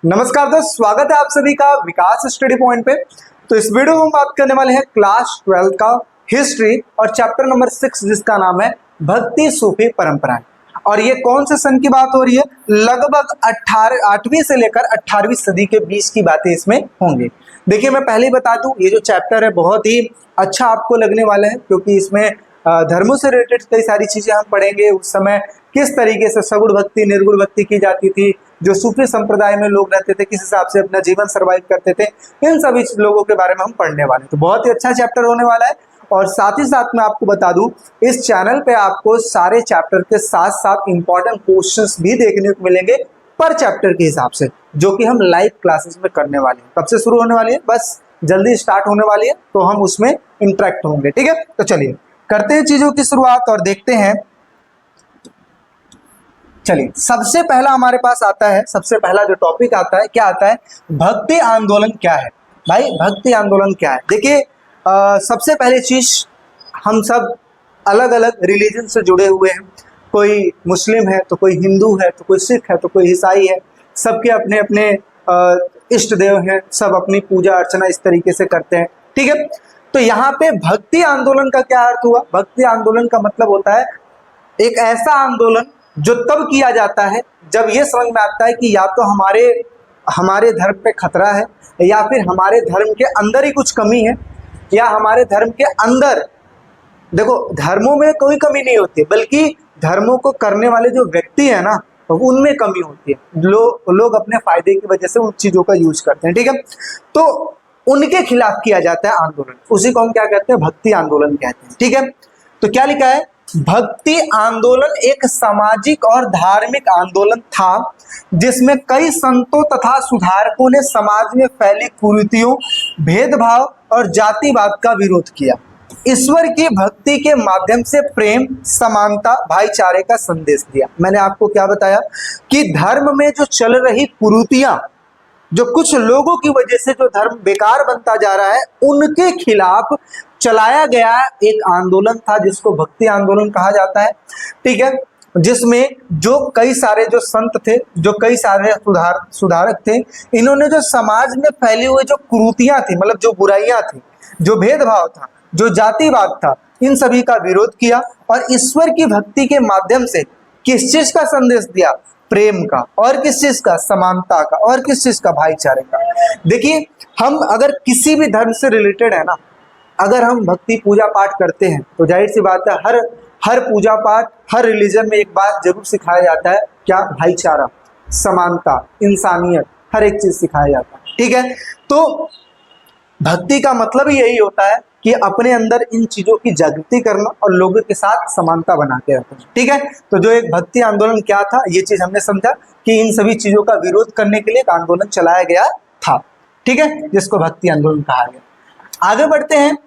नमस्कार दोस्त, स्वागत है आप सभी का विकास स्टडी पॉइंट पे। तो इस वीडियो में हम बात करने वाले हैं क्लास 12 का हिस्ट्री और चैप्टर नंबर 6 जिसका नाम है भक्ति सूफी परंपराएं। और ये कौन से सन की बात हो रही है? लगभग 8वीं से लेकर 18वीं सदी के बीच की बातें इसमें होंगी। देखिए, मैं पहले ही बता दूं, ये जो चैप्टर है बहुत ही अच्छा आपको लगने वाला है, क्योंकि इसमें धर्मों से रिलेटेड कई सारी चीजें हम पढ़ेंगे। उस समय किस तरीके से सगुण भक्ति निर्गुण भक्ति की जाती थी, जो सूफी संप्रदाय में लोग रहते थे किस हिसाब से अपना जीवन सर्वाइव करते थे, इन सभी लोगों के बारे में हम पढ़ने वाले हैं। तो बहुत ही अच्छा चैप्टर होने वाला है। और साथ ही साथ मैं आपको बता दूं, इस चैनल पे आपको सारे चैप्टर के साथ साथ इंपॉर्टेंट क्वेश्चंस भी देखने को मिलेंगे पर चैप्टर के हिसाब से, जो कि हम लाइव क्लासेस में करने वाले हैं। कब से शुरू होने वाली है? बस जल्दी स्टार्ट होने वाली है, तो हम उसमें इंटरेक्ट होंगे। ठीक है, तो चलिए करते हैं चीजों की शुरुआत और देखते हैं। चलिए, सबसे पहला हमारे पास आता है, सबसे पहला जो टॉपिक आता है, क्या आता है? भक्ति आंदोलन क्या है। भाई, भक्ति आंदोलन क्या है? देखिए, सबसे पहली चीज, हम सब अलग अलग रिलीजन से जुड़े हुए हैं। कोई मुस्लिम है तो कोई हिंदू है तो कोई सिख है तो कोई ईसाई है। सबके अपने अपने इष्ट देव हैं, सब अपनी पूजा अर्चना इस तरीके से करते हैं। ठीक है, तो यहाँ पे भक्ति आंदोलन का क्या अर्थ हुआ? भक्ति आंदोलन का मतलब होता है एक ऐसा आंदोलन जो तब किया जाता है जब ये समझ में आता है कि या तो हमारे धर्म पे खतरा है, या फिर हमारे धर्म के अंदर ही कुछ कमी है, या हमारे धर्म के अंदर, देखो धर्मों में कोई कमी नहीं होती, बल्कि धर्मों को करने वाले जो व्यक्ति है ना, उनमें कमी होती है। लोग अपने फायदे की वजह से उन चीजों का यूज करते हैं। ठीक है, तो उनके खिलाफ किया जाता है आंदोलन, उसी को हम क्या कहते हैं? भक्ति आंदोलन कहते हैं। ठीक है, तो क्या लिखा है? भक्ति आंदोलन एक सामाजिक और धार्मिक आंदोलन था जिसमें कई संतों तथा सुधारकों ने समाज में फैली कुरीतियों, भेदभाव और जातिवाद का विरोध किया। ईश्वर की भक्ति के माध्यम से प्रेम, समानता, भाईचारे का संदेश दिया। मैंने आपको क्या बताया कि धर्म में जो चल रही कुरीतियां, जो कुछ लोगों की वजह से जो धर्म बेकार बनता जा रहा है, उनके खिलाफ चलाया गया एक आंदोलन था जिसको भक्ति आंदोलन कहा जाता है। ठीक है, जिसमें जो कई सारे जो संत थे, जो कई सारे सुधारक थे, इन्होंने जो समाज में फैली हुई जो कुरीतियां थी, मतलब जो बुराइयां थी, जो भेदभाव था, जो जातिवाद था, इन सभी का विरोध किया और ईश्वर की भक्ति के माध्यम से किस चीज का संदेश दिया? प्रेम का। और किस चीज का? समानता का। और किस चीज का? भाईचारे का। देखिए, हम अगर किसी भी धर्म से रिलेटेड है ना, अगर हम भक्ति पूजा पाठ करते हैं तो जाहिर सी बात है हर पूजा पाठ, हर रिलीजन में एक बात जरूर सिखाया जाता है, क्या? भाईचारा, समानता, इंसानियत, हर एक चीज सिखाया जाता है। ठीक है, तो भक्ति का मतलब ही यही होता है कि अपने अंदर इन चीजों की जागृति करना और लोगों के साथ समानता बना के रखना। ठीक है, तो जो एक भक्ति आंदोलन क्या था, ये चीज हमने समझा कि इन सभी चीजों का विरोध करने के लिए एक आंदोलन चलाया गया था। ठीक है, जिसको भक्ति आंदोलन कहा गया। आगे बढ़ते हैं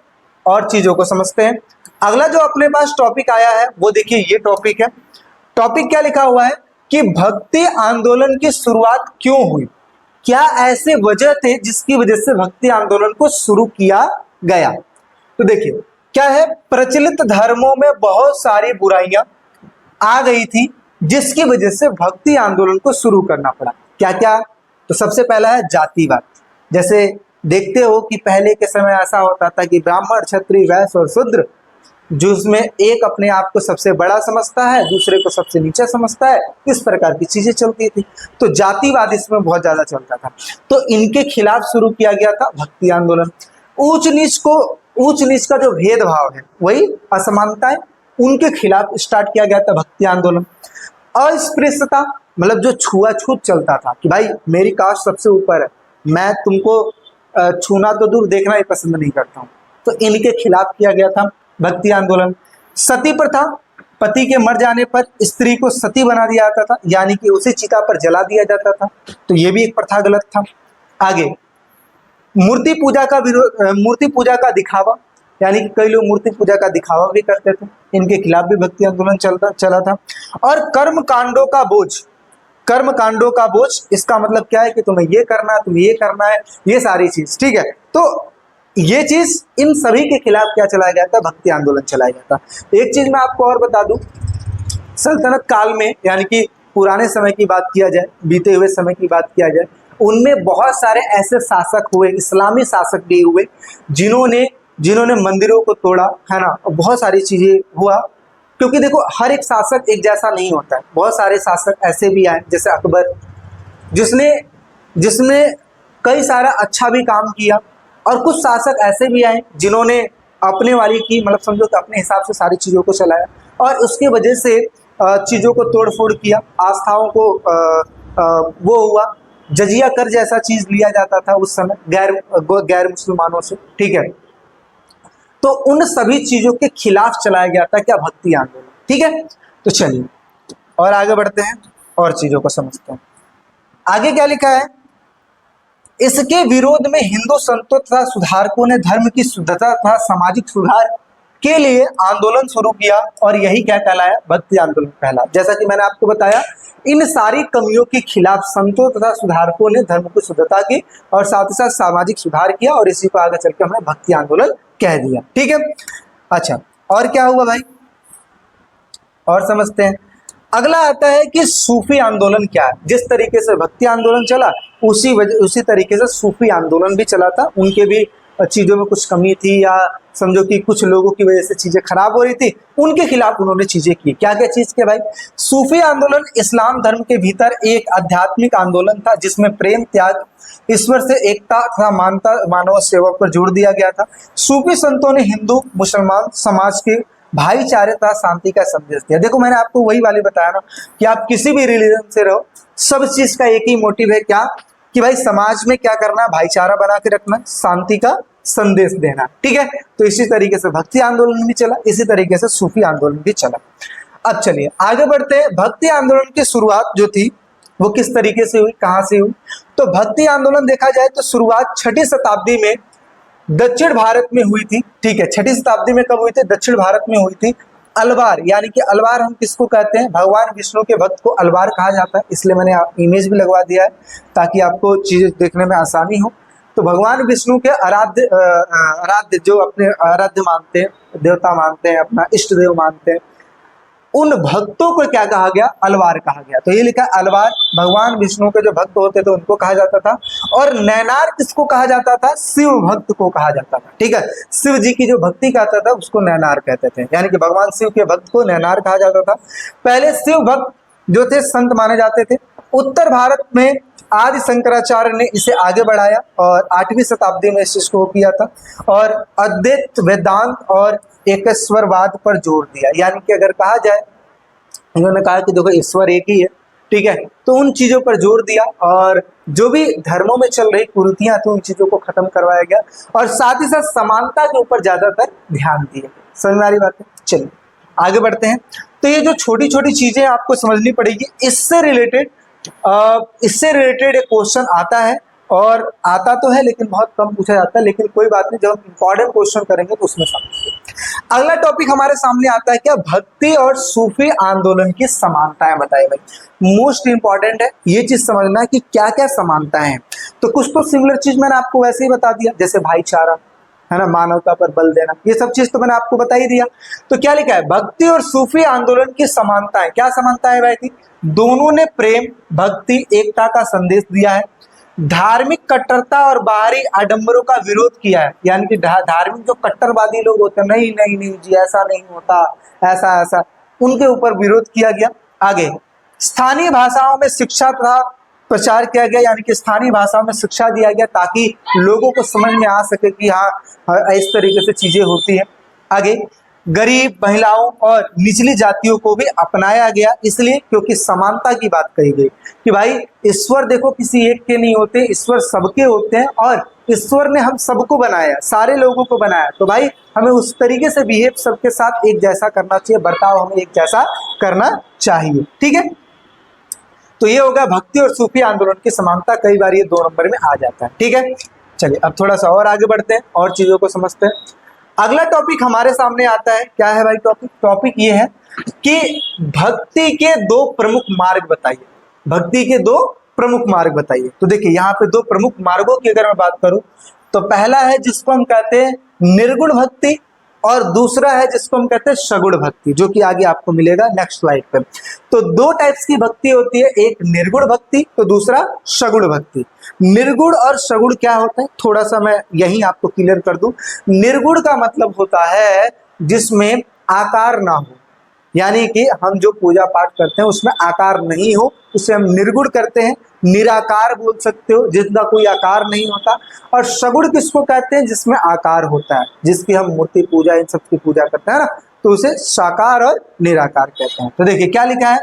और चीजों को समझते हैं। अगला जो अपने पास टॉपिक आया है वो देखिए, ये टॉपिक है। टॉपिक क्या लिखा हुआ है कि भक्ति आंदोलन की शुरुआत क्यों हुई? क्या ऐसे वजह थे जिसकी वजह से भक्ति आंदोलन को शुरू किया गया? तो देखिए क्या है, प्रचलित धर्मों में बहुत सारी बुराइयां आ गई थी जिसकी वजह से भक्ति आंदोलन को शुरू करना पड़ा। क्या क्या? तो सबसे पहला है जातिवाद। जैसे देखते हो कि पहले के समय ऐसा होता था कि ब्राह्मण, क्षत्रिय, वैश्य और शूद्र, जो उसमें एक अपने आप को सबसे बड़ा समझता है, दूसरे को सबसे नीचा समझता है, इस प्रकार की चीजें चलती थी। तो जातिवाद इसमें बहुत ज्यादा चलता था, तो इनके खिलाफ शुरू किया गया था भक्ति आंदोलन। ऊंच नीच का जो भेदभाव है, वही असमानताएं, उनके खिलाफ स्टार्ट किया गया था भक्ति आंदोलन। अस्पृश्यता, मतलब जो छुआछूत चलता था कि भाई मेरी कास्ट सबसे ऊपर है, मैं तुमको छूना तो दूर, देखना ही पसंद नहीं करता हूं, तो इनके खिलाफ किया गया था भक्ति आंदोलन। सती प्रथा, पति के मर जाने पर स्त्री को सती बना दिया जाता था, यानी कि उसे चिता पर जला दिया जाता था, तो ये भी एक प्रथा गलत था। आगे मूर्ति पूजा का विरोध, मूर्ति पूजा का दिखावा, यानी कि कई लोग मूर्ति पूजा का दिखावा भी करते थे, इनके खिलाफ भी भक्ति आंदोलन चला था। और कर्म कांडों का बोझ, इसका मतलब क्या है कि तुम्हें ये करना है, तुम्हें ये करना है, ये सारी चीज। ठीक है, तो ये चीज, इन सभी के खिलाफ क्या चलाया गया था? भक्ति आंदोलन चलाया गया था। एक चीज मैं आपको और बता दूं, सल्तनत काल में, यानी कि पुराने समय की बात किया जाए, बीते हुए समय की बात किया जाए, उनमें बहुत सारे ऐसे शासक हुए, इस्लामी शासक भी हुए, जिन्होंने मंदिरों को तोड़ा, है ना, बहुत सारी चीजें हुआ। क्योंकि देखो हर एक शासक एक जैसा नहीं होता है, बहुत सारे शासक ऐसे भी आए जैसे अकबर, जिसने जिसने कई सारा अच्छा भी काम किया, और कुछ शासक ऐसे भी आए जिन्होंने अपने वाली की, मतलब समझो कि अपने हिसाब से सारी चीज़ों को चलाया, और उसकी वजह से चीज़ों को तोड़ फोड़ किया, आस्थाओं को वो हुआ, जजिया कर जैसा चीज़ लिया जाता था उस समय गैर मुसलमानों से, ठीक है। तो उन सभी चीज़ों के खिलाफ चलाया गया था क्या, भक्ति आंदोलन, ठीक है। तो चलिए और आगे बढ़ते हैं और चीज़ों को समझते हैं। आगे क्या लिखा है, इसके विरोध में हिंदू संतों तथा सुधारकों ने धर्म की शुद्धता तथा सामाजिक सुधार के लिए आंदोलन शुरू किया, और यही क्या कहलाया, भक्ति आंदोलन कहलाया। जैसा कि मैंने आपको बताया, इन सारी कमियों के खिलाफ संतों तथा सुधारकों ने धर्म की शुद्धता की और साथ ही साथ सामाजिक सुधार किया, और इसी को आगे चल के हमने भक्ति आंदोलन कह दिया, ठीक है। अच्छा, और क्या हुआ भाई, और समझते हैं। अगला आता है कि सूफी आंदोलन क्या है। जिस तरीके से भक्ति आंदोलन चला, उसी तरीके से सूफी आंदोलन भी चला था। उनके भी चीज़ों में कुछ कमी थी, या समझो कि कुछ लोगों की वजह से चीज़ें खराब हो रही थी, उनके खिलाफ उन्होंने चीज़ें की। क्या क्या चीज़ के भाई, सूफी आंदोलन इस्लाम धर्म के भीतर एक आध्यात्मिक आंदोलन था, जिसमें प्रेम, त्याग, ईश्वर से एकता तथा मानवता, मानव सेवा पर जोर दिया गया था। सूफी संतों ने हिंदू मुसलमान समाज के भाईचारे तथा शांति का संदेश दिया। देखो मैंने आपको वही वाली बताया ना कि आप किसी भी रिलीजन से रहो, सब चीज का एक ही मोटिव है, क्या, कि भाई समाज में क्या करना, भाईचारा बना के रखना, शांति का संदेश देना, ठीक है। तो इसी तरीके से भक्ति आंदोलन भी चला, इसी तरीके से सूफी आंदोलन भी चला। अब चलिए आगे बढ़ते हैं। भक्ति आंदोलन की शुरुआत जो थी वो किस तरीके से हुई, कहाँ से हुई। तो भक्ति आंदोलन देखा जाए तो शुरुआत 6वीं शताब्दी में दक्षिण भारत में हुई थी, ठीक है। 6वीं शताब्दी में कब हुई थी, दक्षिण भारत में हुई थी। अलवार, यानी कि अलवार हम किसको कहते हैं, भगवान विष्णु के भक्त को अलवार कहा जाता है, इसलिए मैंने इमेज भी लगवा दिया है ताकि आपको चीजें देखने में आसानी हो। तो भगवान विष्णु के आराध्य जो अपने आराध्य मानते हैं, देवता मानते हैं, अपना इष्ट देव मानते हैं, उन भक्तों को क्या कहा गया, अलवार कहा गया। तो ये लिखा अलवार, भगवान विष्णु के जो भक्त होते थे उनको कहा जाता था। और नैनार किसको कहा जाता था, शिव भक्त को कहा जाता था, ठीक है। शिव जी की जो भक्ति करता था उसको नैनार कहते थे, यानी कि भगवान शिव के भक्त को नैनार कहा जाता था। पहले शिव भक्त जो थे संत माने जाते थे। उत्तर भारत में आदि शंकराचार्य ने इसे आगे बढ़ाया और 8वीं शताब्दी में इस चीज को किया था, और अद्वैत, वेदांत और एकेश्वरवाद पर जोर दिया। यानी कि अगर कहा जाए, इन्होंने कहा कि देखो ईश्वर एक ही है, ठीक है, तो उन चीजों पर जोर दिया, और जो भी धर्मों में चल रही कुरीतियां थी उन चीजों को खत्म करवाया गया, और साथ ही साथ समानता के ऊपर ज्यादातर ध्यान दिया। समझ में आ रही बात है। चलिए आगे बढ़ते हैं। तो ये जो छोटी छोटी चीजें आपको समझनी पड़ेगी, इससे रिलेटेड एक क्वेश्चन आता है, और आता तो है लेकिन बहुत कम पूछा जाता है, लेकिन कोई बात नहीं, जब हम इंपॉर्टेंट क्वेश्चन करेंगे तो उसमें समझिए। अगला टॉपिक हमारे सामने आता है क्या, भक्ति और सूफी आंदोलन की समानताएं बताइए भाई। मोस्ट इंपॉर्टेंट है ये चीज समझना कि क्या क्या समानताएं हैं। तो कुछ तो सिमिलर चीज मैंने आपको वैसे ही बता दिया, जैसे भाईचारा, है ना, मानवता पर बल देना, ये सब चीज तो मैंने आपको बता ही दिया। तो क्या लिखा है, भक्ति और सूफी आंदोलन की समानताएं, क्या समानताएं भाई थी, दोनों ने प्रेम, भक्ति, एकता का संदेश दिया है, धार्मिक कट्टरता और बाहरी आडंबरों का विरोध किया है। यानी कि धार्मिक जो कट्टरवादी लोग होते हैं, नहीं नहीं नहीं जी ऐसा नहीं होता, ऐसा ऐसा, उनके ऊपर विरोध किया गया। आगे स्थानीय भाषाओं में शिक्षा तथा प्रचार किया गया, यानी कि स्थानीय भाषाओं में शिक्षा दिया गया ताकि लोगों को समझ में आ सके कि हाँ इस तरीके से चीजें होती है। आगे गरीब, महिलाओं और निचली जातियों को भी अपनाया गया, इसलिए क्योंकि समानता की बात कही गई कि भाई ईश्वर देखो किसी एक के नहीं होते, ईश्वर सबके होते हैं, और ईश्वर ने हम सबको बनाया, सारे लोगों को बनाया, तो भाई हमें उस तरीके से बिहेव सबके साथ एक जैसा करना चाहिए, बर्ताव हमें एक जैसा करना चाहिए, ठीक है। तो ये होगा भक्ति और सूफी आंदोलन की समानता, कई बार ये 2 नंबर में आ जाता है, ठीक है। चलिए अब थोड़ा सा और आगे बढ़ते हैं और चीजों को समझते हैं। अगला टॉपिक हमारे सामने आता है, क्या है भाई टॉपिक ये है कि भक्ति के 2 प्रमुख मार्ग बताइए। भक्ति के 2 प्रमुख मार्ग बताइए। तो देखिए यहाँ पे 2 प्रमुख मार्गों की अगर मैं बात करूं तो पहला है जिसको हम कहते हैं निर्गुण भक्ति, और दूसरा है जिसको हम कहते हैं सगुण भक्ति, जो कि आगे आपको मिलेगा नेक्स्ट स्लाइड पे। तो दो टाइप्स की भक्ति होती है, एक निर्गुण भक्ति तो दूसरा सगुण भक्ति। निर्गुण और सगुण क्या होता है, थोड़ा सा मैं यहीं आपको क्लियर कर दूं। निर्गुण का मतलब होता है जिसमें आकार ना हो, यानी कि हम जो पूजा पाठ करते हैं उसमें आकार नहीं हो, उसे हम निर्गुण करते हैं। निराकार बोल सकते हो, जिसका कोई आकार नहीं होता। और सगुण किसको कहते हैं, जिसमें आकार होता है, जिसकी हम मूर्ति पूजा इन सब की पूजा करते हैं ना, तो उसे साकार और निराकार कहते हैं। तो देखिए क्या लिखा है,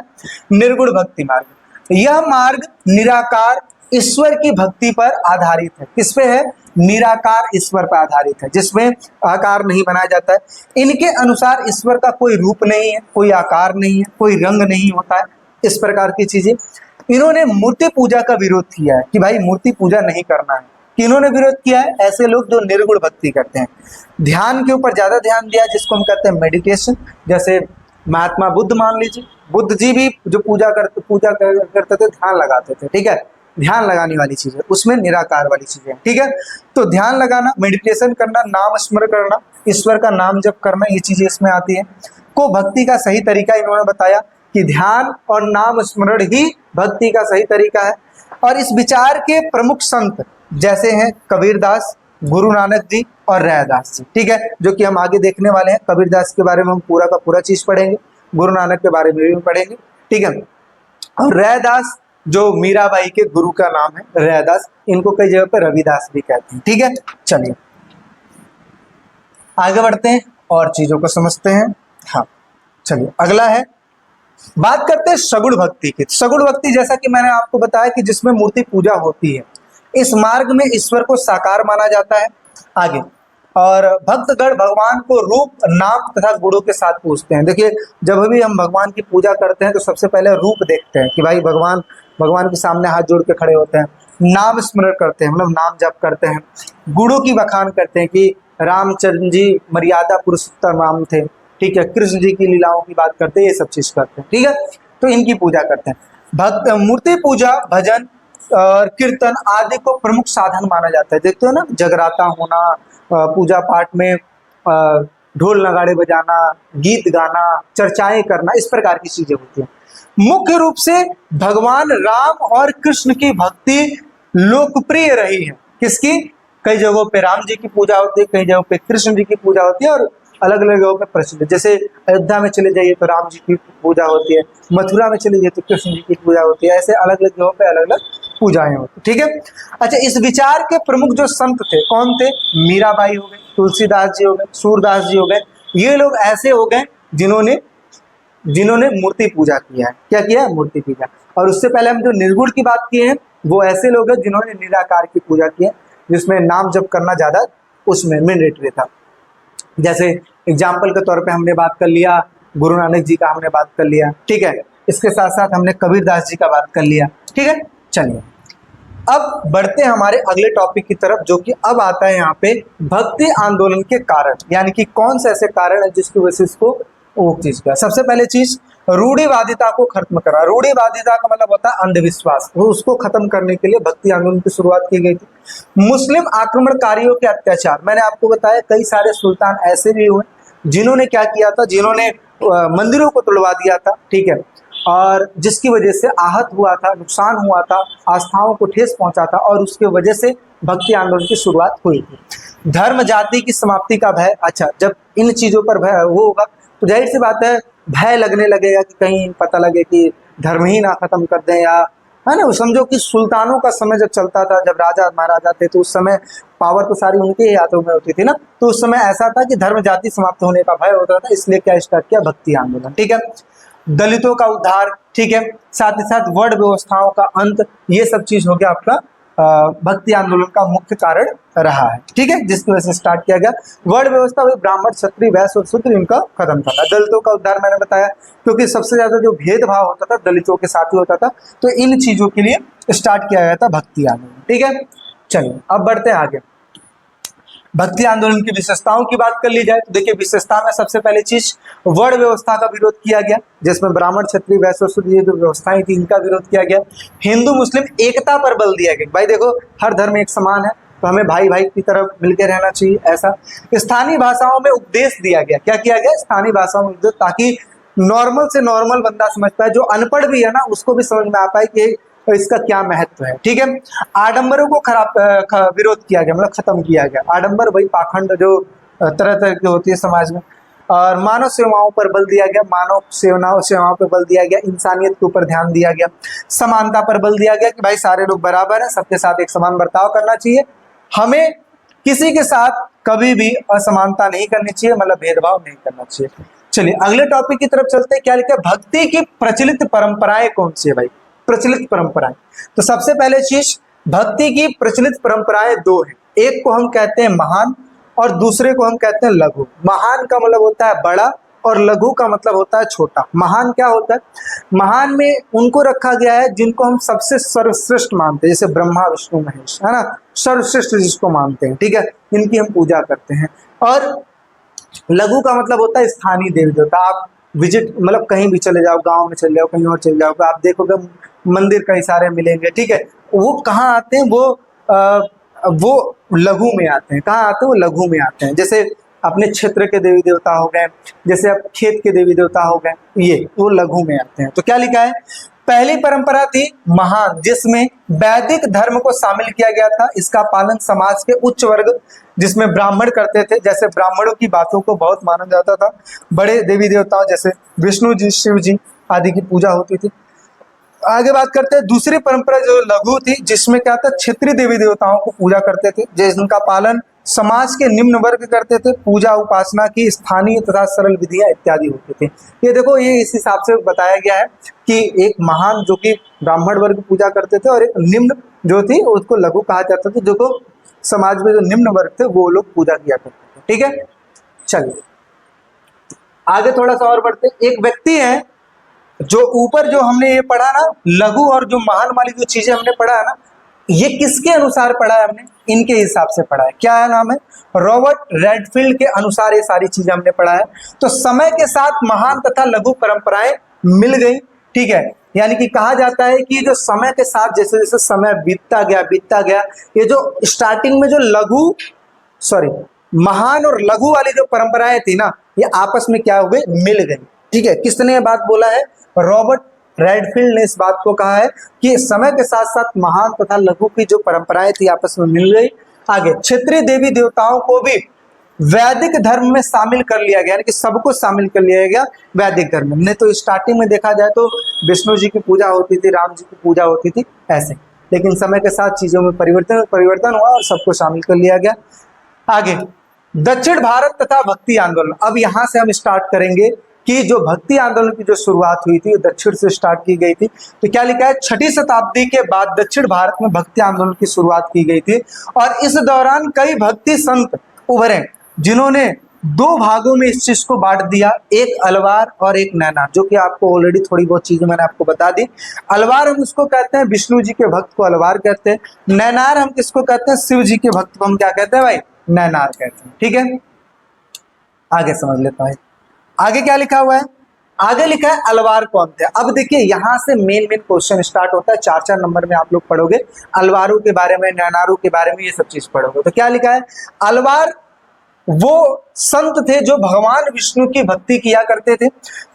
निर्गुण भक्ति मार्ग। यह मार्ग निराकार ईश्वर की भक्ति पर आधारित है। किस पे है, निराकार ईश्वर पर आधारित है, जिसमें आकार नहीं बनाया जाता है। इनके अनुसार ईश्वर का कोई रूप नहीं है, कोई आकार नहीं है, कोई रंग नहीं होता है, इस प्रकार की चीजें। इन्होंने मूर्ति पूजा का विरोध किया है कि भाई मूर्ति पूजा नहीं करना है। कि इन्होंने विरोध किया है ऐसे लोग जो निर्गुण भक्ति करते हैं, ध्यान के ऊपर ज्यादा ध्यान दिया, जिसको हम कहते हैं मेडिटेशन। जैसे महात्मा बुद्ध मान लीजिए, बुद्ध जी भी जो पूजा करते थे, ध्यान लगाते थे, ठीक है, ध्यान लगाने वाली चीज है, उसमें निराकार वाली चीजें, ठीक है। तो ध्यान लगाना, मेडिटेशन करना, नाम स्मरण करना, ईश्वर का नाम जप करना, ये चीजें इसमें आती है। को भक्ति का सही तरीका इन्होंने बताया कि ध्यान और नाम स्मरण ही भक्ति का सही तरीका है। और इस विचार के प्रमुख संत जैसे हैं कबीरदास, गुरु नानक जी और रैदास जी, ठीक है, जो कि हम आगे देखने वाले हैं। कबीरदास के बारे में हम पूरा का पूरा चीज पढ़ेंगे, गुरु नानक के बारे में भी पढ़ेंगे, ठीक है। और रैदास जो मीराबाई के गुरु का नाम है रैदास, इनको कई जगह पे रविदास भी कहते हैं, ठीक है। चलिए आगे बढ़ते हैं और चीजों को समझते हैं। हाँ चलिए अगला है, बात करते हैं सगुण भक्ति की। सगुण भक्ति जैसा कि मैंने आपको बताया कि जिसमें मूर्ति पूजा होती है, इस मार्ग में ईश्वर को साकार माना जाता है। आगे, और भक्तगण भगवान को रूप, नाम तथा गुणों के साथ पूजते हैं। देखिए जब भी हम भगवान की पूजा करते हैं तो सबसे पहले रूप देखते हैं कि भाई भगवान के सामने हाथ जोड़ के खड़े होते हैं, नाम स्मरण करते हैं, मतलब नाम जप करते हैं, गुणों की बखान करते हैं कि रामचंद्र जी मर्यादा पुरुषोत्तम राम थे, ठीक है, कृष्ण जी की लीलाओं की बात करते हैं, ये सब चीज करते हैं, ठीक है। तो इनकी पूजा करते हैं। मूर्ति पूजा, भजन और कीर्तन आदि को प्रमुख साधन माना जाता है। देखते हो ना, जगराता होना, पूजा पाठ में ढोल नगाड़े बजाना, गीत गाना, चर्चाएं करना, इस प्रकार की चीजें होती हैं। मुख्य रूप से भगवान राम और कृष्ण की भक्ति लोकप्रिय रही है। किसकी, कई जगहों पे राम जी की पूजा होती है, कई जगहों पे कृष्ण जी की पूजा होती है, और अलग अलग जगहों पे प्रसिद्ध। जैसे अयोध्या में चले जाइए तो राम जी की पूजा होती है, मथुरा में चले जाइए तो कृष्ण जी की पूजा होती है, ऐसे अलग अलग जगहों पे अलग अलग पूजाएं होती, ठीक है। अच्छा, इस विचार के प्रमुख जो संत थे कौन थे, मीराबाई हो गए, तुलसीदास जी हो गए, सूरदास जी हो गए। ये लोग ऐसे हो गए जिन्होंने मूर्ति पूजा किया है। क्या किया है, मूर्ति पूजा। और उससे पहले हम जो निर्गुण की बात किए हैं वो ऐसे लोग हैं जिन्होंने निराकार की पूजा की है, जिसमें नाम जप करना ज्यादा उसमें मैंडेटरी था। जैसे एग्जाम्पल के तौर पे हमने बात कर लिया गुरु नानक जी का, हमने बात कर लिया, ठीक है। इसके साथ साथ हमने कबीरदास जी का बात कर लिया, ठीक है। चलिए अब बढ़ते हैं हमारे अगले टॉपिक की तरफ, जो कि अब आता है यहाँ पे भक्ति आंदोलन के कारण, यानी कि कौन से ऐसे कारण है जिसकी वजह से इसको वो चीज का। सबसे पहले चीज, रूढ़िवादिता को खत्म करा। रूढ़िवादिता का मतलब होता है अंधविश्वास, वो उसको खत्म करने के लिए भक्ति आंदोलन की शुरुआत की गई थी। मुस्लिम आक्रमणकारियों के अत्याचार, मैंने आपको बताया कई सारे सुल्तान ऐसे भी हुए जिन्होंने क्या किया था, जिन्होंने मंदिरों को तोड़वा दिया था, ठीक है, और जिसकी वजह से आहत हुआ था, नुकसान हुआ था, आस्थाओं को ठेस पहुंचा था, और उसके वजह से भक्ति आंदोलन की शुरुआत हुई थी। धर्म जाति की समाप्ति का भय, अच्छा जब इन चीजों पर भय वो होगा तो जाहिर सी बात है भय लगने लगेगा कि कहीं पता लगे कि धर्म ही ना खत्म कर दें, या है ना। समझो कि सुल्तानों का समय जब चलता था, जब राजा महाराजा थे, तो उस समय पावर तो सारी उनके ही हाथों में होती थी ना, तो उस समय ऐसा था कि धर्म जाति समाप्त होने का भय होता था, इसलिए क्या स्टार्ट किया, भक्ति आंदोलन, ठीक है। दलितों का उद्धार, ठीक है, साथ ही साथ वर्ण व्यवस्थाओं का अंत, ये सब चीज हो गया आपका भक्ति आंदोलन का मुख्य कारण रहा है, ठीक है, जिसकी वजह से स्टार्ट किया गया। वर्ण व्यवस्था हुई, ब्राह्मण क्षत्रिय वैश्य और शूद्र, इनका खत्म था। दलितों का उद्धार मैंने बताया, क्योंकि सबसे ज्यादा जो भेदभाव होता था दलितों के साथ ही होता था, तो इन चीजों के लिए स्टार्ट किया गया था भक्ति आंदोलन, ठीक है। चलिए अब बढ़ते हैं आगे। भक्ति आंदोलन की विशेषताओं की बात कर ली जाए तो देखिए, विशेषता में सबसे पहले चीज वर्ण व्यवस्था का विरोध किया गया, जिसमें ब्राह्मण क्षत्रिय वैश्य और शूद्र ये जो व्यवस्थाएं थी इनका विरोध किया गया। हिंदू मुस्लिम एकता पर बल दिया गया। भाई देखो, हर धर्म एक समान है, तो हमें भाई भाई की तरफ मिलकर रहना चाहिए। ऐसा स्थानीय भाषाओं में उपदेश दिया गया, क्या किया गया, स्थानीय भाषाओं में उपदेश, ताकि नॉर्मल से नॉर्मल बंदा समझ पाए, जो अनपढ़ भी है ना उसको भी समझ में आ पाए कि इसका क्या महत्व है। ठीक है, आडंबरों को विरोध किया गया, मतलब खत्म किया गया। आडंबर वही पाखंड जो तरह तरह की होती है समाज में। और मानव सेवाओं पर बल दिया गया, मानव सेवाओं पर बल दिया गया, इंसानियत के ऊपर ध्यान दिया गया, समानता पर बल दिया गया कि भाई सारे लोग बराबर हैं, सबके साथ एक समान बर्ताव करना चाहिए, हमें किसी के साथ कभी भी असमानता नहीं करनी चाहिए, मतलब भेदभाव नहीं करना चाहिए। चलिए अगले टॉपिक की तरफ चलते हैं। क्या लिखा है, भक्ति की प्रचलित परंपराएं कौन सी है भाई, प्रचलित परंपराएं। तो सबसे पहले चीज, भक्ति की प्रचलित परंपराएं दो है, एक को हम कहते हैं महान और दूसरे को हम कहते हैं लघु। महान का मतलब होता है बड़ा और लघु का मतलब होता है छोटा। महान क्या होता है, महान में उनको रखा गया है जिनको हम सबसे सर्वश्रेष्ठ मानते हैं, जैसे ब्रह्मा विष्णु महेश है ना, सर्वश्रेष्ठ जिसको मानते हैं, ठीक है, इनकी हम पूजा करते हैं। और लघु का मतलब होता है स्थानीय देवी देवता। आप विजिट मतलब कहीं भी चले जाओ, गांव में चले जाओ, कहीं और चले जाओ, आप देखोगे मंदिर कई सारे मिलेंगे, ठीक है, वो कहाँ आते हैं, वो लघु में आते हैं। कहाँ आते हैं, वो लघु में आते हैं। जैसे अपने क्षेत्र के देवी देवता हो गए, जैसे अब खेत के देवी देवता हो गए, ये वो लघु में आते हैं। तो क्या लिखा है, पहली परंपरा थी महान, जिसमें वैदिक धर्म को शामिल किया गया था। इसका पालन समाज के उच्च वर्ग जिसमें ब्राह्मण करते थे, जैसे ब्राह्मणों की बातों को बहुत माना जाता था। बड़े देवी देवताओं जैसे विष्णु जी, शिव जी आदि की पूजा होती थी। आगे बात करते हैं दूसरी परंपरा जो लघु थी, जिसमें क्या था, क्षेत्रीय देवी देवताओं को पूजा करते थे, जिनका पालन समाज के निम्न वर्ग करते थे। पूजा उपासना की स्थानीय तथा सरल विधियां इत्यादि होती थी। ये देखो, ये इस हिसाब से बताया गया है कि एक महान जो कि ब्राह्मण वर्ग पूजा करते थे और एक निम्न जो थी उसको लघु कहा जाता था, जो को समाज में जो निम्न वर्ग थे वो लोग पूजा किया करते थे। ठीक है, चलिए आगे थोड़ा सा और बढ़ते। एक व्यक्ति है जो ऊपर जो हमने ये पढ़ा ना, लघु और जो महान वाली जो चीजें हमने पढ़ा है ना, ये किसके अनुसार पढ़ा है हमने, इनके हिसाब से पढ़ा है। क्या है नाम है, रॉबर्ट रेडफील्ड के अनुसार ये सारी चीजें हमने पढ़ा है। तो समय के साथ महान तथा लघु परंपराएं मिल गई। ठीक है, यानी कि कहा जाता है कि जो समय के साथ जैसे जैसे समय बीतता गया, ये जो स्टार्टिंग में जो महान और लघु वाली जो परंपराएं थी ना, ये आपस में क्या हो गई, मिल गई। ठीक है, किसने ये बात बोला है, रॉबर्ट रेडफील्ड ने इस बात को कहा है कि समय के साथ साथ महान तथा लघु की जो परंपराएं थी आपस में मिल गई। आगे क्षेत्रीय देवी देवताओं को भी वैदिक धर्म में शामिल कर लिया गया, यानी कि सबको शामिल कर लिया गया वैदिक धर्म में। तो स्टार्टिंग में देखा जाए तो विष्णु जी की पूजा होती थी, राम जी की पूजा होती थी ऐसे, लेकिन समय के साथ चीजों में परिवर्तन हुआ और सबको शामिल कर लिया गया। आगे दक्षिण भारत तथा भक्ति आंदोलन। अब यहाँ से हम स्टार्ट करेंगे कि जो भक्ति आंदोलन की जो शुरुआत हुई थी दक्षिण से स्टार्ट की गई थी। तो क्या लिखा है, 6वीं शताब्दी के बाद दक्षिण भारत में भक्ति आंदोलन की शुरुआत की गई थी और इस दौरान कई भक्ति संत उभरे जिन्होंने दो भागों में इस चीज को बांट दिया, एक अलवार और एक नैनार, जो कि आपको ऑलरेडी थोड़ी बहुत चीजें मैंने आपको बता दी। अलवार हम उसको कहते हैं, विष्णु जी के भक्त को अलवार कहते हैं। नैनार हम किसको कहते हैं, शिव जी के भक्त को हम क्या कहते हैं भाई, नैनार कहते हैं। ठीक है, आगे समझ लेता है। आगे क्या लिखा हुआ है, आगे लिखा है अलवार कौन थे। अब देखिए यहाँ से मेन क्वेश्चन स्टार्ट होता है, 4 नंबर में आप लोग पढ़ोगे अलवारों के बारे में, नैनारों के बारे में, ये सब चीज पढ़ोगे। तो क्या लिखा है, अलवार वो संत थे जो भगवान विष्णु की भक्ति किया करते थे।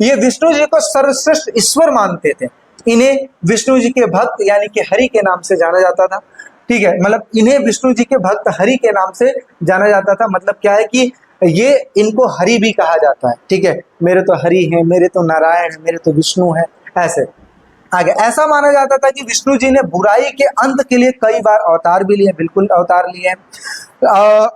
ये विष्णु जी को सर्वश्रेष्ठ ईश्वर मानते थे। इन्हें विष्णु जी के भक्त यानी कि हरि के नाम से जाना जाता था। ठीक है, मतलब इन्हें विष्णु जी के भक्त हरि के नाम से जाना जाता था। मतलब क्या है कि ये इनको हरि भी कहा जाता है। ठीक है, मेरे तो हरि हैं, मेरे तो नारायण है, मेरे तो विष्णु है, ऐसे। आगे ऐसा माना जाता था कि विष्णु जी ने बुराई के अंत के लिए कई बार अवतार भी लिए, बिल्कुल अवतार लिए हैं।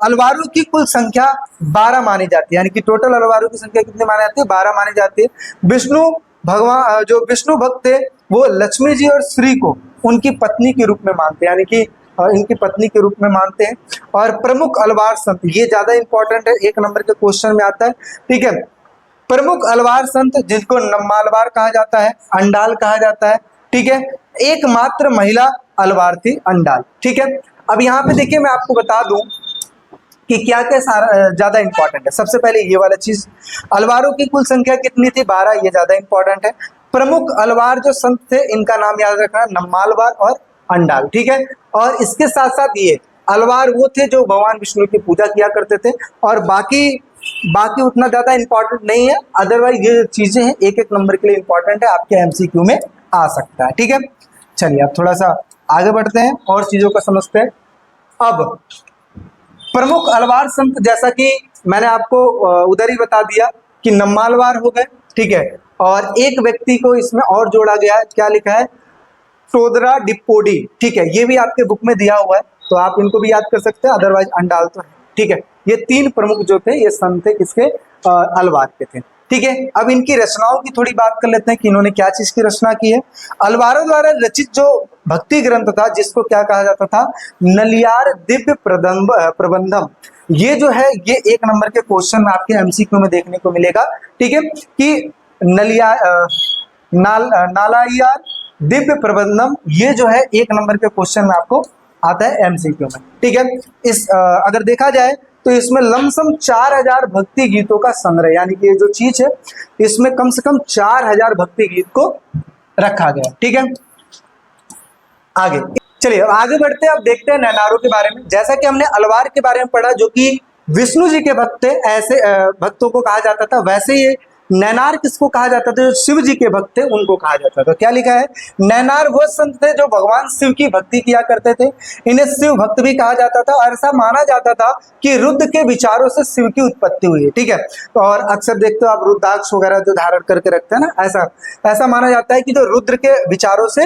अलवारों की कुल संख्या 12 मानी जाती है, यानी कि टोटल अलवारों की संख्या कितनी मानी जाती है, 12 मानी जाती है। विष्णु भगवान जो विष्णु भक्त थे वो लक्ष्मी जी और श्री को उनकी पत्नी के रूप में मानते हैं, यानी कि इनकी पत्नी के रूप में मानते हैं। और प्रमुख अलवार संत, ये ज्यादा इंपॉर्टेंट है, 1 नंबर के क्वेश्चन में आता है। ठीक है, प्रमुख अलवार संत जिनको नम्मालवार कहा जाता है, अंडाल कहा जाता है। ठीक है, एकमात्र महिला अलवार थी अंडाल। ठीक है, अब यहाँ पे देखिए मैं आपको बता दूं कि क्या क्या सारा ज्यादा इंपॉर्टेंट है। सबसे पहले ये वाला चीज, अलवारों की कुल संख्या कितनी थी, 12, ये ज्यादा इंपॉर्टेंट है। प्रमुख अलवार जो संत थे इनका नाम याद रखना, नम्मालवार और अंडाल। ठीक है, और इसके साथ साथ ये अलवार वो थे जो भगवान विष्णु की पूजा किया करते थे, और बाकी उतना ज्यादा इंपॉर्टेंट नहीं है। अदरवाइज ये चीजें हैं एक एक नंबर के लिए इंपॉर्टेंट है, आपके एमसीक्यू में आ सकता है। ठीक है, चलिए अब थोड़ा सा आगे बढ़ते हैं और चीजों को समझते हैं। अब प्रमुख अलवार संत, जैसा कि मैंने आपको उधर ही बता दिया कि नम्मालवार हो गए, ठीक है, और एक व्यक्ति को इसमें और जोड़ा गया है, क्या लिखा है, टोदरा डिप्पोडी, ठीक है, ये भी आपके बुक में दिया हुआ है, तो आप इनको भी याद कर सकते हैं, अदरवाइज अंडाल तो है। ठीक है, ये तीन प्रमुख जो थे ये संत थे किसके, अलवार के थे। ठीक है, अब इनकी रचनाओं की थोड़ी बात कर लेते हैं कि इन्होंने क्या चीज की रचना की है। अलवारों द्वारा रचित जो भक्ति ग्रंथ था, जिसको क्या कहा जाता था, नलियार दिव्य प्रबंधम, ये जो है ये एक नंबर के क्वेश्चन में आपके एमसीक्यू में देखने को मिलेगा। ठीक है, कि नालायार दिव्य प्रबंधम, ये जो है एक नंबर के क्वेश्चन में आपको आता है एमसीक्यू में। ठीक है, इस अगर देखा जाए तो इसमें लमसम 4000 भक्ति गीतों का संग्रह, यानी कि ये जो चीज है इसमें कम से कम 4000 भक्ति गीत को रखा गया। ठीक है, आगे चलिए आगे बढ़ते हैं। अब देखते हैं नैनारों के बारे में। जैसा कि हमने अलवार के बारे में पढ़ा जो कि विष्णु जी के भक्त थे, ऐसे भक्तों को कहा जाता था, वैसे ही नैनार किसको कहा जाता था, जो शिव जी के भक्त थे उनको कहा जाता था। क्या लिखा है, नैनार वो संत थे जो भगवान शिव की भक्ति किया करते थे, इन्हें शिव भक्त भी कहा जाता था, और ऐसा माना जाता था कि रुद्र के विचारों से शिव की उत्पत्ति हुई है। ठीक है, तो और अक्सर देखते हो आप रुद्राक्ष वगैरह जो धारण करके रखते हैं ना, ऐसा माना जाता है कि जो रुद्र के विचारों से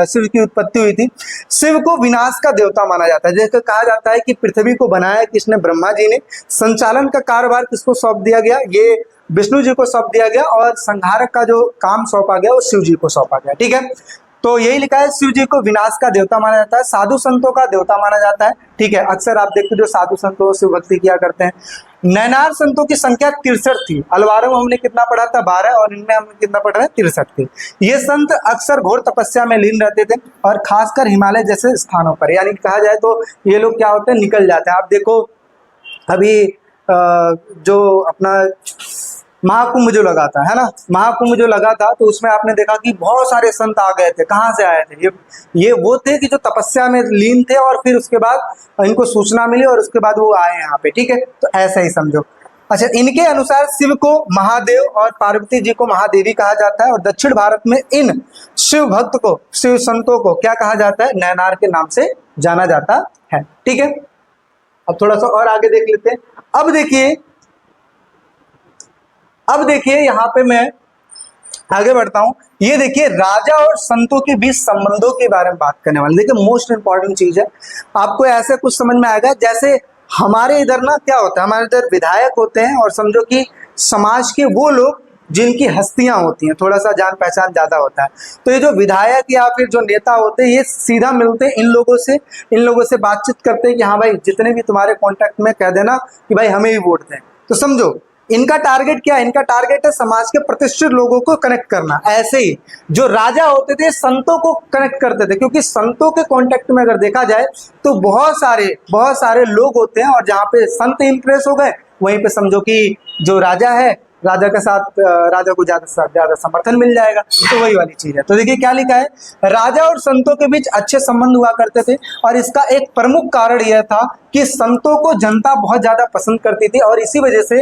शिव की उत्पत्ति हुई थी। शिव को विनाश का देवता माना जाता है, जैसे कहा जाता है कि पृथ्वी को बनाया किसने, ब्रह्मा जी ने, संचालन का कार्यभार किसको सौंप दिया गया, ये विष्णु जी को सौंप दिया गया, और संहारक का जो काम सौंपा गया वो शिव जी को सौंपा गया। ठीक है, तो यही लिखा है, शिव जी को विनाश का देवता माना जाता है, साधु संतों का देवता माना जाता है। ठीक है, अक्सर आप देखते जो साधु संतों शिव भक्ति किया करते हैं। नैनार संतों की संख्या 63 थी। अलवारों में हमने कितना पढ़ा था, 12, और इनमें हमने कितना पढ़ रहे हैं, 63 थी। ये संत अक्सर घोर तपस्या में लीन रहते थे, और खासकर हिमालय जैसे स्थानों पर, यानी कहा जाए तो ये लोग क्या होते हैं, निकल जाते हैं। आप देखो अभी जो अपना महाकुंभ जो लगा था, है ना, महाकुंभ जो लगा था, तो उसमें आपने देखा कि बहुत सारे संत आ गए थे। कहाँ से आए थे, ये वो थे कि जो तपस्या में लीन थे, और फिर उसके बाद इनको सूचना मिली और उसके बाद वो आए यहाँ पे। ठीक है, तो ऐसा ही समझो। अच्छा, इनके अनुसार शिव को महादेव और पार्वती जी को महादेवी कहा जाता है, और दक्षिण भारत में इन शिव भक्त को, शिव संतों को क्या कहा जाता है, नैनार के नाम से जाना जाता है। ठीक है, अब थोड़ा सा और आगे देख लेते हैं। अब देखिए यहाँ पे मैं आगे बढ़ता हूं। ये देखिए राजा और संतों के बीच संबंधों के बारे में बात करने वाले। देखिए मोस्ट इंपॉर्टेंट चीज है, आपको ऐसे कुछ समझ में आएगा जैसे हमारे इधर ना क्या होता है, हमारे इधर विधायक होते हैं, और समझो कि समाज के वो लोग जिनकी हस्तियां होती हैं, थोड़ा सा जान पहचान ज्यादा होता है, तो ये जो विधायक या फिर जो नेता होते हैं, ये सीधा मिलते हैं इन लोगों से बातचीत करते हैं कि हाँ भाई, जितने भी तुम्हारे कॉन्टेक्ट में कह देना कि भाई हमें ही वोट दें। तो समझो इनका टारगेट क्या है, इनका टारगेट है समाज के प्रतिष्ठित लोगों को कनेक्ट करना। ऐसे ही जो राजा होते थे संतों को कनेक्ट करते थे, क्योंकि संतों के कांटेक्ट में अगर देखा जाए तो बहुत सारे लोग होते हैं, और जहाँ पे संत इंप्रेस हो गए वहीं पे समझो कि जो राजा है, राजा के साथ राजा को ज्यादा से ज्यादा समर्थन मिल जाएगा। तो वही वाली चीज है। तो देखिए क्या लिखा है, राजा और संतों के बीच अच्छे संबंध हुआ करते थे, और इसका एक प्रमुख कारण यह था कि संतों को जनता बहुत ज्यादा पसंद करती थी, और इसी वजह से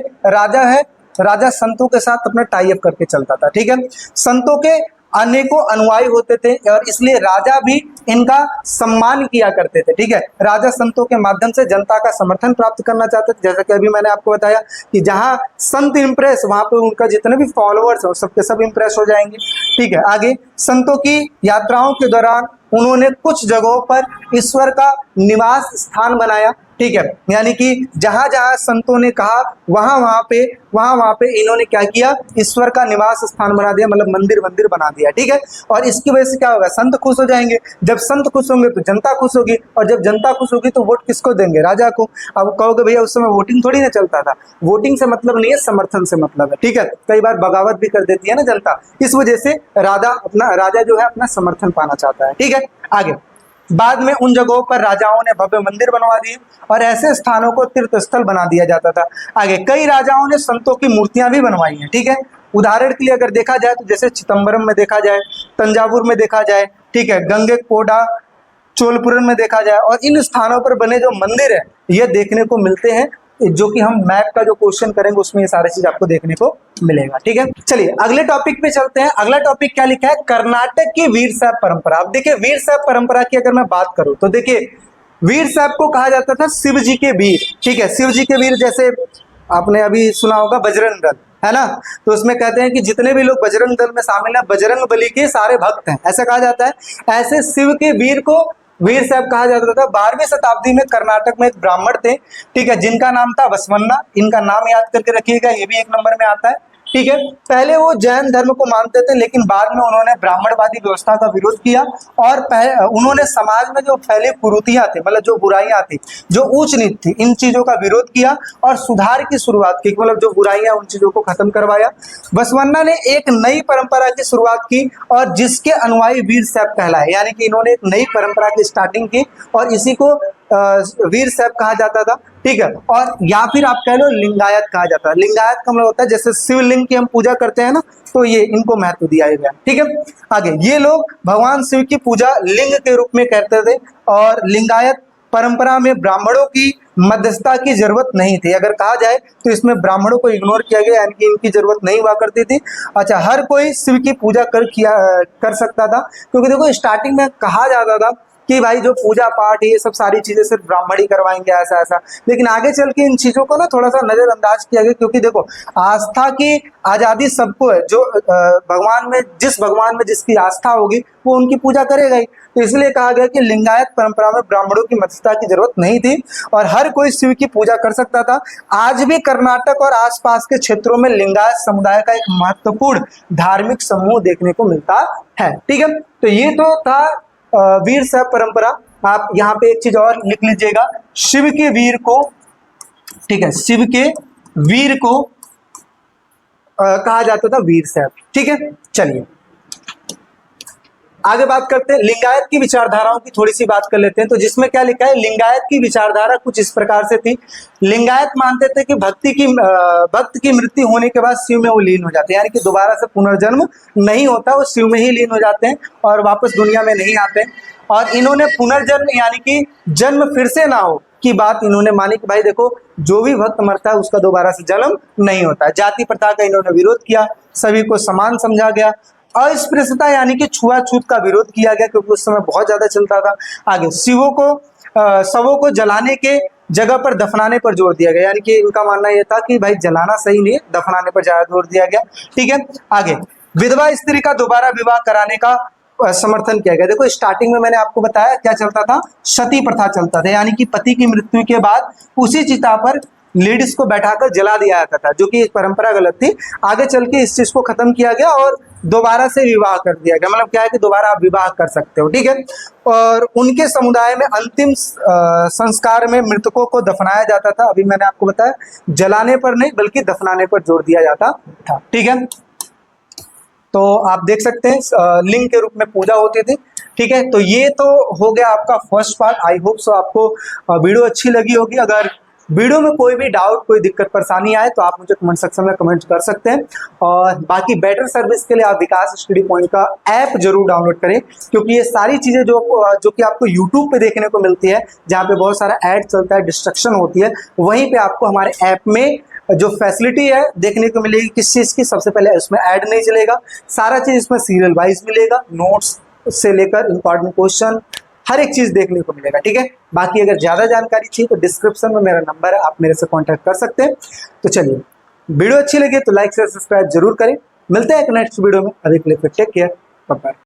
राजा संतों के साथ अपना टाई अप करके चलता था। ठीक है, संतों के अनेकों अनुयायी होते थे, और इसलिए राजा भी इनका सम्मान किया करते थे। ठीक है, राजा संतों के माध्यम से जनता का समर्थन प्राप्त करना चाहते थे। जैसा कि अभी मैंने आपको बताया कि जहां संत इंप्रेस, वहां पे उनका जितने भी फॉलोअर्स है सबके सब इंप्रेस हो जाएंगे। ठीक है, आगे संतों की यात्राओं के दौरान उन्होंने कुछ जगहों पर ईश्वर का निवास स्थान बनाया। ठीक है, यानी कि जहां जहां संतों ने कहा वहां पे इन्होंने क्या किया, ईश्वर का निवास स्थान बना दिया, मतलब मंदिर बना दिया। ठीक है, और इसकी वजह से क्या होगा, संत खुश हो जाएंगे। जब संत खुश होंगे तो जनता खुश होगी, और जब जनता खुश होगी तो वोट किसको देंगे, राजा को। अब कहोगे भैया उस समय वोटिंग थोड़ी ना चलता था, वोटिंग से मतलब नहीं है, समर्थन से मतलब है। ठीक है, कई बार बगावत भी कर देती है ना जनता, इस वजह से राजा जो है अपना समर्थन पाना चाहता है। ठीक है, आगे बाद में उन जगहों पर राजाओं ने भव्य मंदिर बनवा दिए, और ऐसे स्थानों को तीर्थ स्थल बना दिया जाता था। आगे कई राजाओं ने संतों की मूर्तियां भी बनवाई हैं। ठीक है, उदाहरण के लिए अगर देखा जाए तो जैसे चिदम्बरम में देखा जाए, तंजावुर में देखा जाए, ठीक है, गंगेकोंडा चोलपुरन में देखा जाए, और इन स्थानों पर बने जो मंदिर है ये देखने को मिलते हैं, जो कि हम मैप का जो क्वेश्चन करेंगे उसमें ये सारी चीज आपको देखने को मिलेगा। ठीक है, चलिए अगले टॉपिक पे चलते हैं। अगला टॉपिक क्या लिखा है, कर्नाटक की वीर शैव परंपरा। अब देखिए वीर शैव परंपरा की अगर मैं बात करूं तो देखिए वीर शैव को कहा जाता था शिव जी के वीर। ठीक है, शिव जी के वीर, जैसे आपने अभी सुना होगा बजरंग दल, है ना, तो उसमें कहते हैं कि जितने भी लोग बजरंग दल में शामिल हैं बजरंग बली के सारे भक्त हैं, ऐसा कहा जाता है। ऐसे शिव के वीर को वीर शैव कहा जाता था। 12वीं शताब्दी में कर्नाटक में एक ब्राह्मण थे, ठीक है, जिनका नाम था बसवन्ना। इनका नाम याद करके रखिएगा, ये भी एक नंबर में आता है। ठीक है, पहले वो जैन धर्म को मानते थे, लेकिन बाद में उन्होंने ब्राह्मणवादी व्यवस्था का विरोध किया और उन्होंने समाज में जो फैली कुरीतियां थी, मतलब जो बुराइयां थी, जो ऊंच नीच थी, इन चीजों का विरोध किया और सुधार की शुरुआत की, मतलब जो बुराइयां उन चीजों को खत्म करवाया। बसवन्ना ने एक नई परंपरा की शुरुआत की और जिसके अनुयायी वीर शैव कहलाए, यानी कि इन्होंने एक नई परंपरा की स्टार्टिंग की और इसी को वीर शैव कहा जाता था। ठीक है, और या फिर आप कह लो लिंगायत कहा जाता है। लिंगायत का मतलब होता है जैसे शिवलिंग की हम पूजा करते हैं ना, तो ये इनको महत्व दिया गया। ठीक है, आगे ये लोग भगवान शिव की पूजा लिंग के रूप में करते थे और लिंगायत परंपरा में ब्राह्मणों की मध्यस्थता की जरूरत नहीं थी। अगर कहा जाए तो इसमें ब्राह्मणों को इग्नोर किया गया, यानी कि इनकी जरूरत नहीं हुआ करती थी। अच्छा, हर कोई शिव की पूजा कर सकता था, क्योंकि देखो स्टार्टिंग में कहा जाता था कि भाई जो पूजा पाठ ये सब सारी चीजें सिर्फ ब्राह्मण ही करवाएंगे, ऐसा ऐसा, लेकिन आगे चल के इन चीजों को ना थोड़ा सा नजरअंदाज किया गया, क्योंकि देखो आस्था की आजादी सबको है। जो भगवान में जिसकी आस्था होगी वो उनकी पूजा करेगा ही। तो इसलिए कहा गया कि लिंगायत परंपरा में ब्राह्मणों की मध्यस्थता की जरूरत नहीं थी और हर कोई शिव की पूजा कर सकता था। आज भी कर्नाटक और आसपास के क्षेत्रों में लिंगायत समुदाय का एक महत्वपूर्ण धार्मिक समूह देखने को मिलता है। ठीक है, तो ये तो था वीर शैव परंपरा। आप यहाँ पे एक चीज और लिख लीजिएगा, शिव के वीर को, ठीक है, शिव के वीर को कहा जाता था वीर शैव। ठीक है, चलिए आगे बात करते हैं। लिंगायत की विचारधाराओं की थोड़ी सी बात कर लेते हैं। तो जिसमें क्या लिखा है, लिंगायत की विचारधारा कुछ इस प्रकार से थी। लिंगायत मानते थे कि भक्त की मृत्यु होने के बाद शिव में वो लीन हो जाते हैं, यानी कि दोबारा से पुनर्जन्म नहीं होता, वो शिव में ही लीन हो जाते हैं और वापस दुनिया में नहीं आते। और इन्होंने पुनर्जन्म यानी कि जन्म फिर से ना हो की बात इन्होंने मानी कि भाई देखो जो भी भक्त मरता है उसका दोबारा से जन्म नहीं होता। जाति प्रथा का इन्होंने विरोध किया, सभी को समान समझा गया। अस्पृश्यता यानी कि छुआछूत का विरोध किया गया, क्योंकि उस समय बहुत ज्यादा चलता था। आगे शवों को जलाने के जगह पर दफनाने पर जोर दिया गया, यानी कि इनका मानना यह था कि भाई जलाना सही नहीं है, दफनाने पर ज्यादा जोर दिया गया। ठीक है, आगे विधवा स्त्री का दोबारा विवाह कराने का समर्थन किया गया। देखो स्टार्टिंग में मैंने आपको बताया क्या चलता था, सती प्रथा चलता था, यानी कि पति की मृत्यु के बाद उसी चिता पर लेडीज को बैठाकर जला दिया जाता था, जो कि परंपरा गलत थी। आगे चल के इस चीज को खत्म किया गया और दोबारा से विवाह कर दिया गया। मतलब क्या है कि दोबारा आप विवाह कर सकते हो। ठीक है, और उनके समुदाय में अंतिम संस्कार में मृतकों को दफनाया जाता था। अभी मैंने आपको बताया जलाने पर नहीं बल्कि दफनाने पर जोर दिया जाता था। ठीक है, तो आप देख सकते हैं लिंग के रूप में पूजा होती थी। ठीक है, तो ये तो हो गया आपका first part. I hope so आपको वीडियो अच्छी लगी होगी। अगर वीडियो में कोई भी डाउट, कोई दिक्कत परेशानी आए तो आप मुझे कमेंट सेक्शन में कमेंट कर सकते हैं। और बाकी बेटर सर्विस के लिए आप विकास स्टडी पॉइंट का ऐप जरूर डाउनलोड करें, क्योंकि ये सारी चीजें जो कि आपको यूट्यूब पे देखने को मिलती है, जहाँ पे बहुत सारा ऐड चलता है, डिस्ट्रक्शन होती है, वहीं पे आपको हमारे ऐप में जो फैसिलिटी है देखने को मिलेगी। किस चीज की, सबसे पहले उसमें ऐड नहीं चलेगा, सारा चीज इसमें सीरियल वाइज मिलेगा, नोट्स से लेकर इंपॉर्टेंट क्वेश्चन हर एक चीज देखने को मिलेगा। ठीक है, बाकी अगर ज्यादा जानकारी चाहिए तो डिस्क्रिप्शन में मेरा नंबर है, आप मेरे से कांटेक्ट कर सकते हैं। तो चलिए, वीडियो अच्छी लगी तो लाइक शेयर सब्सक्राइब जरूर करें। मिलते हैं एक नेक्स्ट वीडियो में, अभी के लिए टेक केयर, बाय बाय।